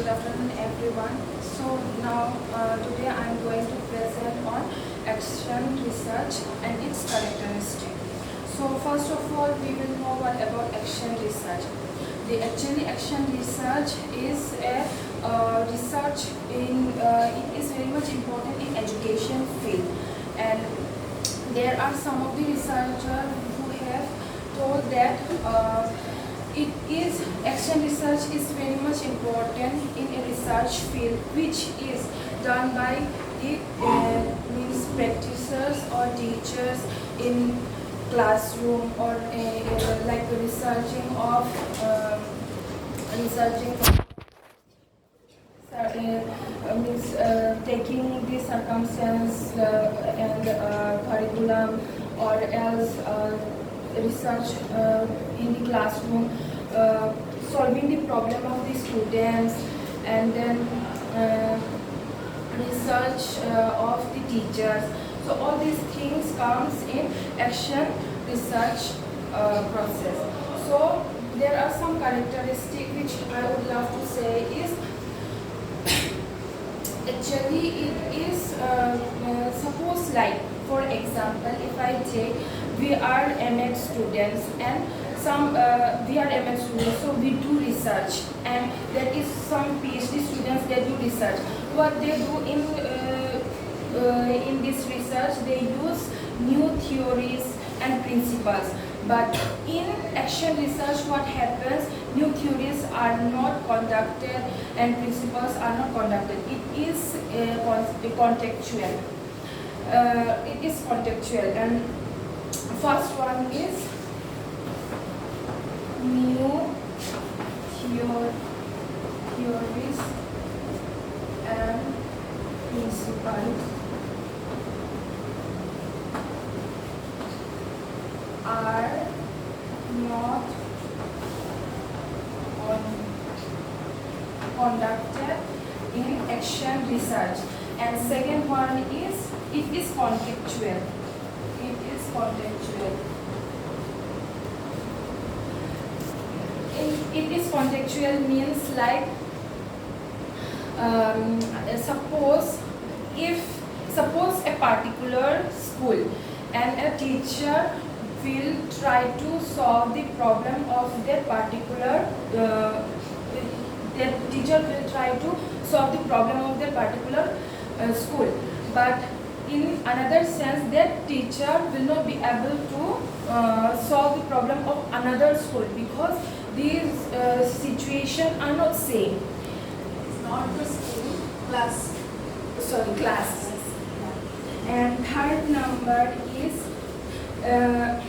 Good afternoon, everyone. So now today I am going to present on action research and its characteristic. So first of all, we will know what about action research. Action research is a research in it is very much important in education field, and there are some of the researchers who have told that action research is very much important in a research field which is done by the means practitioners or teachers in classroom, or like researching means taking the circumstance and curriculum, or else research in the classroom, solving the problem of the students, and then research of the teachers. So all these things comes in action research process. So there are some characteristics which I would love to say is actually it is suppose, like for example, if I take we are MA students, and some we are MA students, so we do research, and there is some PhD students that do research. What they do in this research, they use new theories and principles. But in action research, what happens? New theories are not conducted and principles are not conducted. It is contextual. It is contextual, and first one is new theories and principles are not conducted in action research. And second one is it is contextual. It is contextual. It is contextual means like suppose a particular school, and a teacher will try to solve the problem of that particular school, but in another sense that teacher will not be able to solve the problem of another school, because these situations are not same. It's not the school, class. Class. And third number is the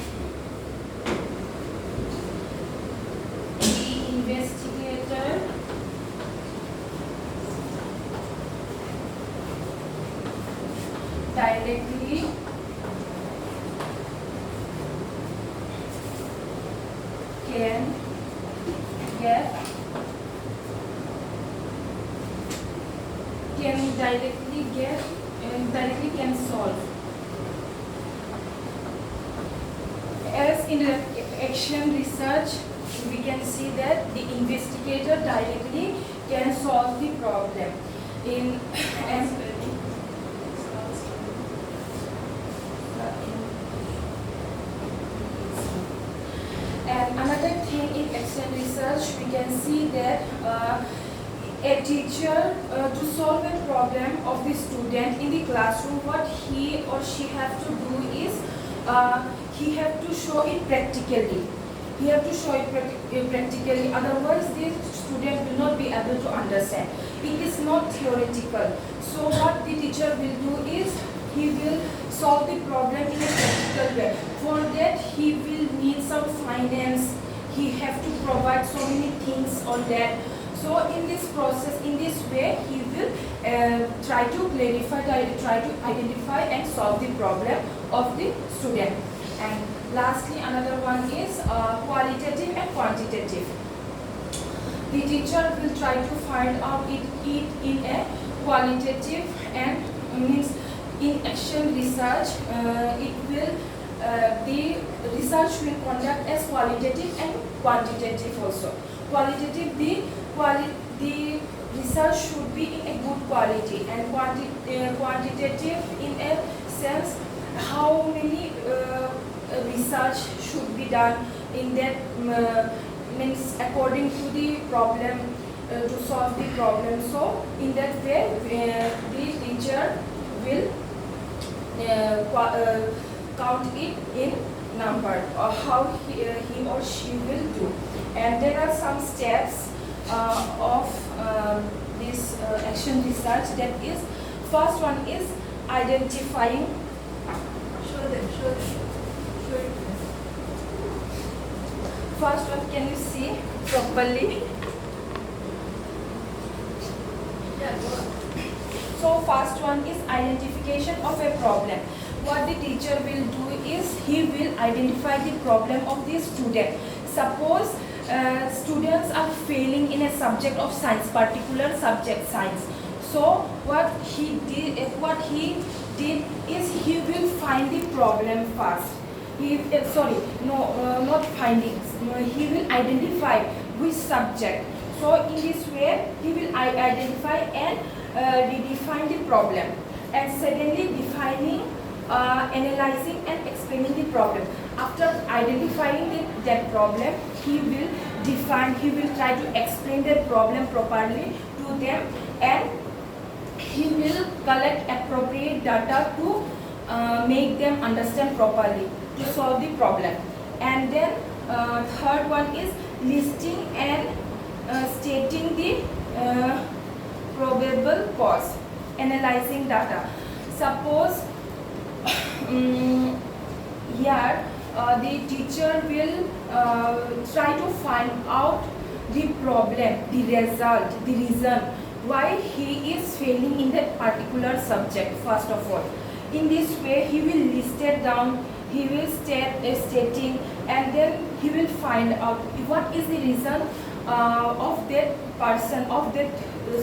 investigator directly can solve. As in the action research, we can see that the investigator directly can solve the problem. And another thing in action research, we can see that a teacher to solve a problem of the student in the classroom, what he or she have to do is he have to show it practically. Otherwise the student will not be able to understand. It is not theoretical. So what the teacher will do is he will solve the problem in a practical way. For that he will need some finance. He have to provide so many things on that. So in this process, in this way, he will try to identify and solve the problem of the student. And lastly, another one is qualitative and quantitative. The teacher will try to find out it in a qualitative, and means in action research, the research will conduct as qualitative and quantitative also. Qualitative, the research should be in a good quality and quantitative in a sense how many research should be done in that means according to the problem to solve the problem. So in that way the teacher will count it in number or how he or she will do. And there are some steps of this action research. That is, first one is identifying. Show them. Show it. First one, can you see properly? Yeah, go on. So first one is identification of a problem. What the teacher will do is he will identify the problem of the student. Suppose students are failing in a subject of science, particular subject science. So what he did is he will find the problem first. Not findings. He will identify which subject. So in this way he will identify and redefine the problem. And secondly, defining, analyzing and explaining the problem. After identifying that problem, he will try to explain the problem properly to them, and he will collect appropriate data to make them understand properly to solve the problem. And then third one is listing and stating the probable cause, analyzing data. Suppose here the teacher will try to find out the problem, the result, the reason why he is failing in that particular subject. First of all, in this way he will list it down, he will stating, and then he will find out what is the reason of that person, of that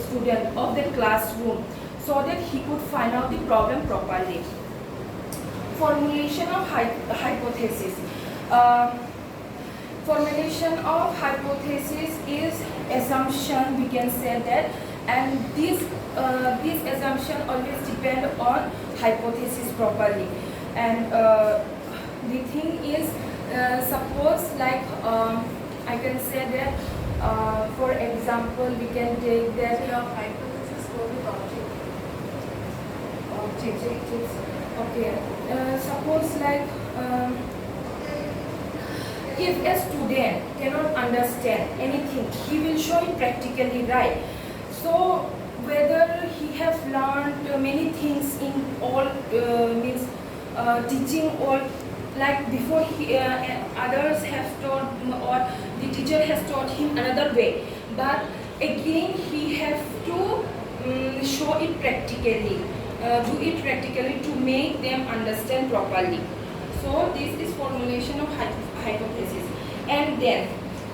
student, of that classroom, so that he could find out the problem properly. Formulation of hypothesis. Formulation of hypothesis is assumption, we can say that, and this assumption always depend on hypothesis properly. And the thing is, suppose like I can say that for example we can take that Your hypothesis go with object. Okay, suppose like if a student cannot understand anything, he will show it practically, right? So whether he has learned many things in all means teaching all, like before others have taught or the teacher has taught him another way, but again he has to show it practically, do it practically to make them understand properly. So this is formulation of hypothesis. And then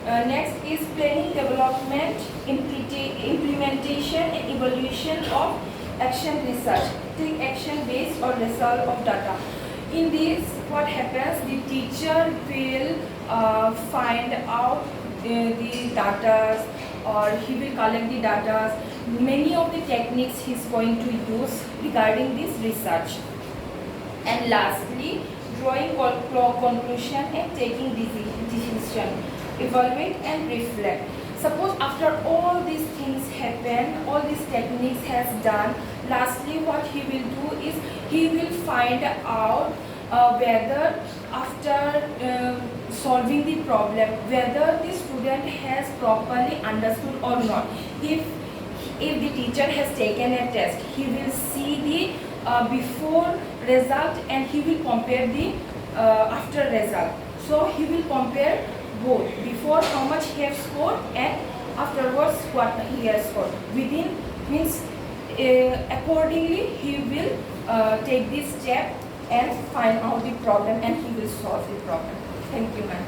next is planning, development, implementation and evaluation of action research. Take action based on result of data. In this, what happens, the teacher will find out the data, or he will collect the data. Many of the techniques he is going to use regarding this research. And lastly, drawing conclusion and taking decision, evaluate and reflect. Suppose after all these things happen, all these techniques has done, lastly what he will do is he will find out whether after solving the problem, whether the student has properly understood or not. If the teacher has taken a test, he will see the before result and he will compare the after result. So he will compare both, before how much he has scored and afterwards what he has scored. Within means accordingly he will take this step and find out the problem and he will solve the problem. Thank you, ma'am.